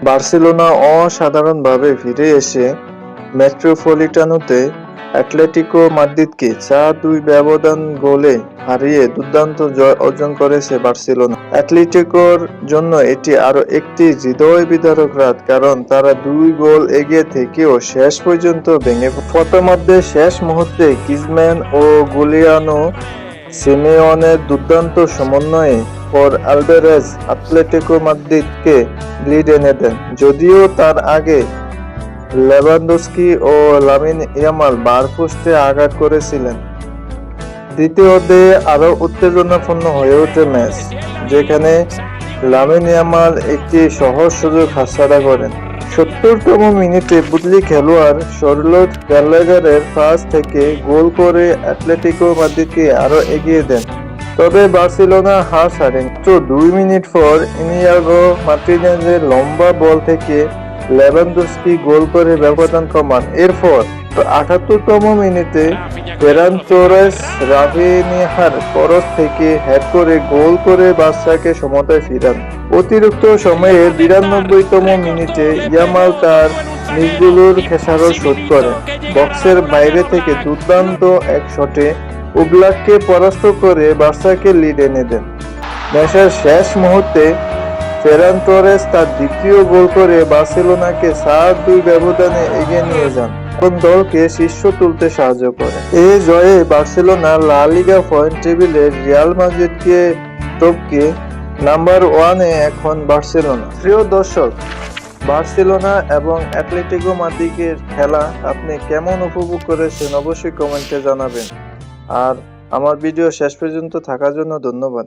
Barcelona অসাধারণভাবে ফিরে এসে মেট্রোপলিটানোতে Atletico মাদ্রিদকে ৪-২ ব্যবধান গোলে হারিয়ে দুর্দান্ত জয় অর্জন করেছে বার্সেলোনা। অ্যাটলেটিকোর জন্য এটি আরও একটি হৃদয় বিদারক রাত, কারণ তারা ২ গোল এগিয়ে থেকেও শেষ পর্যন্ত ভেঙে পড়ে। প্রথমার্ধের শেষ মুহূর্তে গ্রিজমান ও গুলিয়ানো সিমেওনের দুর্দান্ত সমন্বয়ে পর আলভারেজ অ্যাটলেটিকো মাদ্রিদকে লিড এনে দেন, যদিও তার আগে লেভানডস্কি ও লামিন ইয়ামাল বার পোস্টে আঘাত করেছিলেন। দ্বিতীয়ার্ধে আরও উত্তেজনাপূর্ণ হয়ে ওঠে ম্যাচ, যেখানে লামিন ইয়ামাল একটি সহজ সুযোগ হাতছাড়া করেন। ৭০তম মিনিটে বদলি খেলোয়াড় শার্লট গ্যালাগারের পাস থেকে গোল করে অ্যাটলেটিকো মাদ্রিদকে আরও এগিয়ে দেন। তবে বার্সেলোনা হার ছাড়েনি। মাত্র ২ মিনিট পর ইনিয়াগো মার্টিনেজের লম্বা বল থেকে লেভানডস্কি গোল করে ব্যবধান কমান। এরপর ৭৮তম মিনিটে ফেরান তোরেস রাফিনিহার ক্রস থেকে হেড করে গোল করে বার্সাকে সমতায় ফিরান। অতিরিক্ত সময়ে ৯২তম মিনিটে ইয়ামাল তার মিসগুলোর খেসারত শোধ করেন। বক্সের বাইরে থেকে দুর্দান্ত এক শটে ওব্লাককে পরাস্ত করে বার্সাকে লিড এনে দেন। ম্যাচের শেষ মুহূর্তে ফেরান তোরেস তার দ্বিতীয় গোল করে বার্সেলোনাকে ৪-২ ব্যবধানে এগিয়ে নিয়ে যান এবং দলকে শীর্ষ তুলতে সাহায্য করে। এই জয়ে বার্সেলোনা লা লিগা পয়েন্ট টেবিলে রিয়াল মাদ্রিদকে টপকে নাম্বার 1-এ এখন বার্সেলোনা। প্রিয় দর্শক, বার্সেলোনা এবং অ্যাটলেটিকো মাদ্রিদের খেলা আপনি কেমন উপভোগ করেছেন অবশ্যই কমেন্টে জানাবেন। আর আমার ভিডিও শেষ পর্যন্ত থাকার জন্য ধন্যবাদ।